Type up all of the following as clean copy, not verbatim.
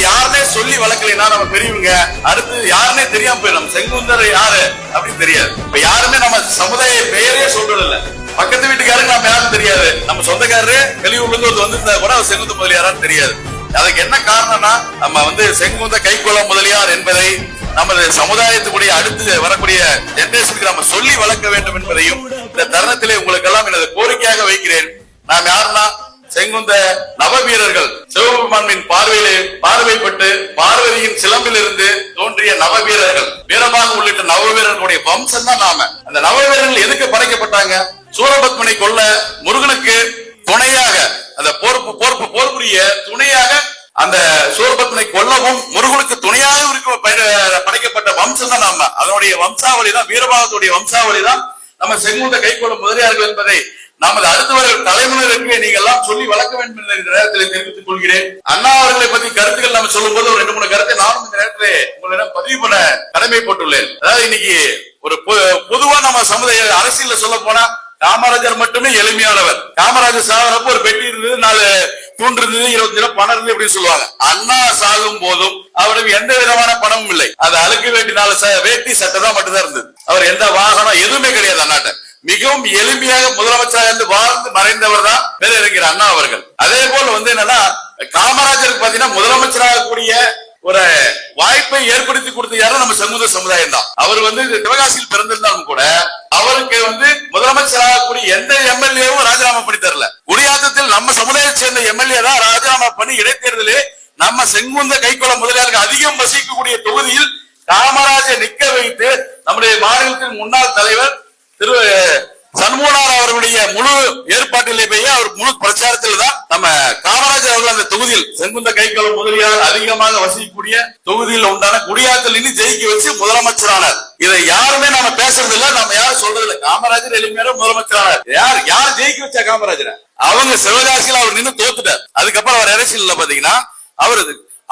யாருன்னே சொல்லி வளர்க்கலைன்னா நம்ம பெரியவங்க அடுத்து யாருன்னே தெரியாம போயிடும். செங்குந்தர் யாரு அப்படின்னு தெரியாது. இப்ப யாருமே நம்ம சமுதாய பெயரே சொல்றது இல்ல. பக்கத்து வீட்டுக்காரங்க நம்ம யாரும் தெரியாது. நம்ம சொந்தக்காரரு வெளியூர்ல இருந்து வந்து கூட அவர் செங்குந்த முதலியாரான்னு தெரியாது. அதுக்கு என்ன காரணம்னா நம்ம செங்குந்த கைக்கொள்ள முதலியார் என்பதை நமது சமுதாயத்துக்குரிய அடுத்து வரக்கூடிய ஜெனரேஷனுக்கு நம்ம சொல்லி வளர்க்க வேண்டும் என்பதையும் இந்த தருணத்திலே உங்களுக்கு எல்லாம் எனது கோரிக்கையாக வைக்கிறேன். நாம் யாருன்னா செங்குந்த நவ வீரர்கள் சிவபெருமானின் பார்வைப்பட்டு பார்வதியின் சிலம்பில் இருந்து தோன்றிய நவ வீரர்கள் வீரமாக உள்ளிட்ட நவ வீரர்களுடைய வம்சம் தான் நாம. அந்த நவ வீரர்கள் எதுக்கு படைக்கப்பட்டாங்க? சூரபத்மனை கொல்ல முருகனுக்கு துணையாக அந்த போர் புரிய துணையாக அந்த சூரபத்மனை கொல்லவும் முருகனுக்கு துணையாக படைக்கப்பட்ட வம்சம் தான் நாம. அதனுடைய வம்சாவளி தான் வீரபாகத்துடைய வம்சாவளி தான் நம்ம செங்குந்த கைக்கொள்ள முதலியார்கள் என்பதை நமது அடுத்து வர தலைமுறைக்கு நீங்க எல்லாம் சொல்லி வளர்க்க வேண்டும் என்ற இந்த நேரத்தில் தெரிவித்துக் கொள்கிறேன். அண்ணா அவர்களை பத்தி கருத்துக்கள் நம்ம சொல்லும் போது ஒரு 2-3 கருத்தை நானும் இந்த நேரத்தில் உங்களிடம் பதிவு பண்ண கடமைப்பட்டுள்ளேன். அதாவது இன்னைக்கு ஒரு பொதுவா நம்ம சமுதாய அரசியல் சொல்ல போனா காமராஜர் மட்டுமே எளிமையானவர். காமராஜர் சாகிறப்ப ஒரு பெட்டி இருந்தது, 4 தூண் இருந்தது, 20 பணம் இருந்தது அப்படின்னு சொல்லுவாங்க. அண்ணா சாகும் போதும் அவருக்கு எந்த விதமான பணமும் இல்லை. அது அழுக்கு வேட்டி 4 வேட்டி சட்டை தான் மட்டும்தான் இருந்தது. அவர் எந்த வாகனம் எதுவுமே கிடையாது. அண்ணாட்ட மிகவும் எளிமையாக முதலமைச்சராக இருந்து வாழ்ந்து மறைந்தவர் தான் பேரறிஞர் அண்ணா அவர்கள். அதே போல என்னன்னா காமராஜருக்கு பாத்தீங்கன்னா முதலமைச்சராக கூடிய ஒரு வாய்ப்பை ஏற்படுத்தி கொடுத்த யாரும் நம்ம செங்குந்த சமுதாயம் தான். அவர் சிவகாசியில் பிறந்திருந்தாலும் கூட அவருக்கு முதலமைச்சராக கூடிய எந்த எம்எல்ஏவும் ராஜினாமா பண்ணி தரல. குடியாத்தத்தில் நம்ம சமுதாயத்தை சேர்ந்த எம்எல்ஏ தான் ராஜினாமா பண்ணி இடைத்தேர்தலே நம்ம செங்குந்த கைக்கொள்ள முதலியாருக்கு அதிகம் வசிக்கக்கூடிய தொகுதியில் காமராஜர் நிக்க வைத்து நம்முடைய மாநிலத்தின் முன்னாள் தலைவர் திரு சண்முகனார் அவர்களுடைய முழு ஏற்பாட்டிலே போய் அவர் முழு பிரச்சாரத்தில் தான் நம்ம காமராஜர் அவர்கள் அந்த தொகுதியில் செங்குந்த கைக்கொள்ள முதலியார் அதிகமாக வசிக்கக்கூடிய தொகுதியில் உண்டான குடியாத்தல் இன்னும் ஜெயிக்க வச்சு முதலமைச்சரானார். இதை யாருமே நம்ம பேசுறது இல்ல, நம்ம யாரும் சொல்றது இல்ல. காமராஜர் எளிமையான முதலமைச்சரானார். யார் ஜெயிக்க வச்சா காமராஜர்? அவங்க சிவகாசியில் அவர் நின்று தோத்துட்டார். அதுக்கப்புறம் அவர் அரசியல் பாத்தீங்கன்னா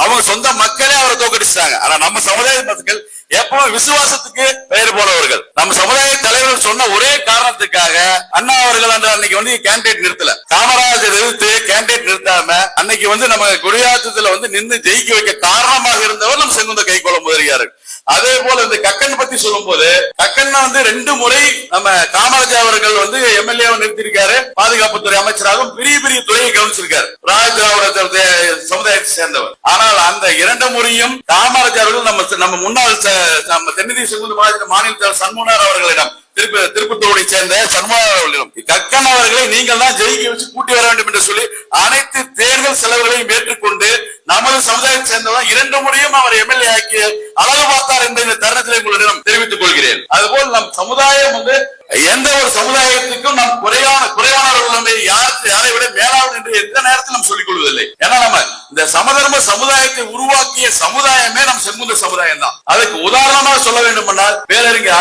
அவங்க சொந்த மக்களே அவரை தோக்கடிச்சாங்க. ஆனா நம்ம சமுதாய மக்கள் எப்பவும் விசுவாசத்துக்கு பெயர் போனவர்கள். நம்ம சமுதாய தலைவர்கள் சொன்ன ஒரே காரணத்துக்காக அண்ணா அவர்கள் அன்னைக்கு கேண்டிடேட் நிறுத்தல. காமராஜர் எதிர்த்து கேண்டிடேட் நிறுத்தாம அன்னைக்கு நம்ம குடியாத்தத்துல நின்று ஜெயிக்க வைக்க காரணமாக இருந்தவர் நம்ம செங்குந்த கைக்கொள்ள முதலியார். அதே போல இந்த கக்கன் பத்தி சொல்லும் போது கக்கன் 2 முறை நம்ம காமராஜர் அவர்கள் எம்எல்ஏ நிறுத்திருக்காரு. பாதுகாப்புத்துறை அமைச்சராகவும் பெரிய பெரிய துறையை கவனிச்சிருக்காரு. ராஜ் திராவிட சமுதாயத்தை சேர்ந்தவர். ஆனால் அந்த 2 முறையும் காமராஜர் அவர்கள் நம்ம முன்னாள் நம்ம தென்னிந்திய செங்குந்த மாநில சண்முகனார் அவர்களிடம் திருப்பத்தூரை சேர்ந்த சண்முகனார் அவர்களிடம் கக்கன் அவர்களை நீங்கள் தான் ஜெயிக்க வச்சு கூட்டி வர வேண்டும் என்று சொல்லி அனைத்து தேர்தல் செலவுகளையும் ஏற்றுக்கொண்டு நமது சமுதாயத்தை சேர்ந்தவர் 2 முறையும் அவர் எம்எல்ஏ ஆக்கி அழகு பார்த்தார் என்ற இந்த தருணத்தில் உங்களிடம் தெரிவித்துக் கொள்கிறேன். அதுபோல் நம் சமுதாயம் எந்த ஒரு சமுதாயத்துக்கும் நாம் குறைவானவர்கள் யாரை விட மேலாளர் என்று எந்த நேரத்தில் நாம் சொல்லிக் கொள்வதில்லை. ஏன்னா நம்ம இந்த சமதர்ம சமுதாயத்தை உருவாக்கிய சமுதாயமே நம் செங்குந்த சமுதாயம் தான். அதுக்கு உதாரணமாக சொல்ல வேண்டும் என்றால் பேரறிஞர்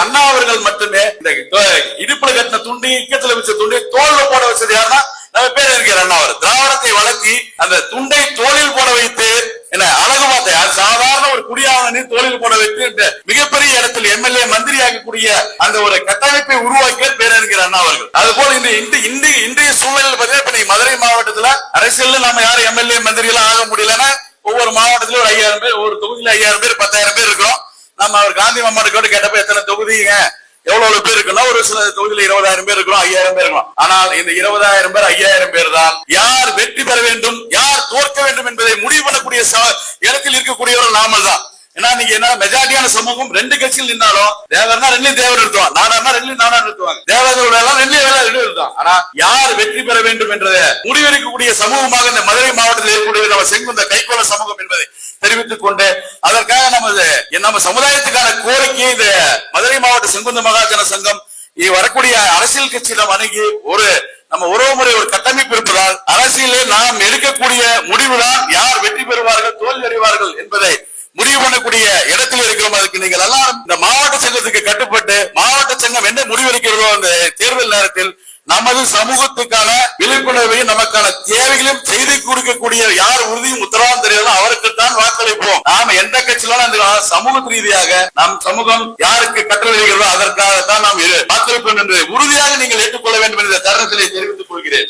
அண்ணா அவர்கள் மட்டுமே இந்த இடுப்புல கட்டின துண்டி இக்கத்துல வச்ச துண்டி தோல்ல போட வச்சது யாருன்னா நம்ம பேரறிஞர் அண்ணா அவர். திராவிடத்தை வளர்த்தி அந்த துண்டை தோளில் போட வைத்து என்ன அழகு பார்த்த சாதாரண ஒரு குடியாளனை தோளில் போட வைத்து மிகப்பெரிய இடத்தில் எம்எல்ஏ மந்திரி ஆகக்கூடிய அந்த ஒரு கட்டமைப்பை உருவாக்கிய பேரறிஞர் அண்ணா அவர்கள். அதுபோல இன்றைய சூழ்நிலையில் பார்த்தீங்கன்னா மதுரை மாவட்டத்துல அரசியல் நம்ம யாரும் எம்எல்ஏ மந்திரி எல்லாம் ஆக முடியலன்னா ஒவ்வொரு மாவட்டத்திலும் ஒரு 5000 பேர், ஒரு தொகுதியில 5000 பேர் 10,000 பேர் இருக்கிறோம். நம்ம அவர் காந்தி மாமாட்டு கேட்டப்ப எத்தனை தொகுதிங்க எவ்வளவு பேர் இருக்குன்னா ஒரு சில தொகுதியில 20,000 பேர் இருக்கிறோம், 5,000 பேர் இருக்கிறோம். ஆனால் இந்த 20,000 பேர் 5,000 பேர் தான் யார் வெற்றி பெற வேண்டும் யார் தோற்க வேண்டும் என்பதை முடிவு பண்ணக்கூடிய இடத்தில் இருக்கக்கூடியவர்கள் நாமல் தான். ஏன்னா நீங்க என்ன மெஜாரிட்டியான சமூகம் 2 கட்சியில் நின்னாலும் தேவர்னா 2 தேவர் நிறுத்துவாங்க, நாடார்னா 2 நாடார் நிறுத்துவாங்க, தேவர்களோட எல்லாம் 2 நிறுத்துவாங்க. ஆனா யார் வெற்றி பெற வேண்டும் என்றதை முடிவெடுக்கக்கூடிய சமூகமாக இந்த மதுரை மாவட்டத்தில் ஏற்படுவது நம்ம செங்குந்த கைக்கொள்ள சமூகம் என்பதை தெரிவித்துக் கொண்டு அதற்காக நம்ம சமுதாயத்துக்கான கோரிக்கையை இந்த மதுரை மாவட்ட செங்குந்த மகாஜன சங்கம் வரக்கூடிய அரசியல் கட்சியிடம் அணுகி நம்ம உறவுமுறை ஒரு கட்டமைப்பு இருப்பதால் அரசியலே நாம் எடுக்கக்கூடிய முடிவுதான் யார் வெற்றி பெறுவார்கள் தோல்வி அடைவார்கள் என்பதை முடிவு பண்ணக்கூடிய இடத்தில் இருக்கிறோம். அதுக்கு நீங்கள் எல்லாம் இந்த மாவட்ட சங்கத்துக்கு கட்டுப்பட்டு மாவட்ட சங்கம் என்ன முடிவெடுக்கிறதோ அந்த தேர்தல் நேரத்தில் நமது சமூகத்துக்கான விழிப்புணர்வையும் நமக்கான தேவைகளையும் செய்து கொடுக்கக்கூடிய யார் உறுதியும் உத்தரவாதம் தெரியாதோ அவருக்குத்தான் வாக்களிப்போம். நாம் எந்த கட்சியிலும் அந்த சமூக ரீதியாக நம் சமூகம் யாருக்கு கட்டளையிடுகிறதோ அதற்காகத்தான் நாம் வாக்களிப்போம் என்று உறுதியாக நீங்கள் ஏற்றுக்கொள்ள வேண்டும் என்ற தருணத்திலே தெரிவித்துக் கொள்கிறேன்.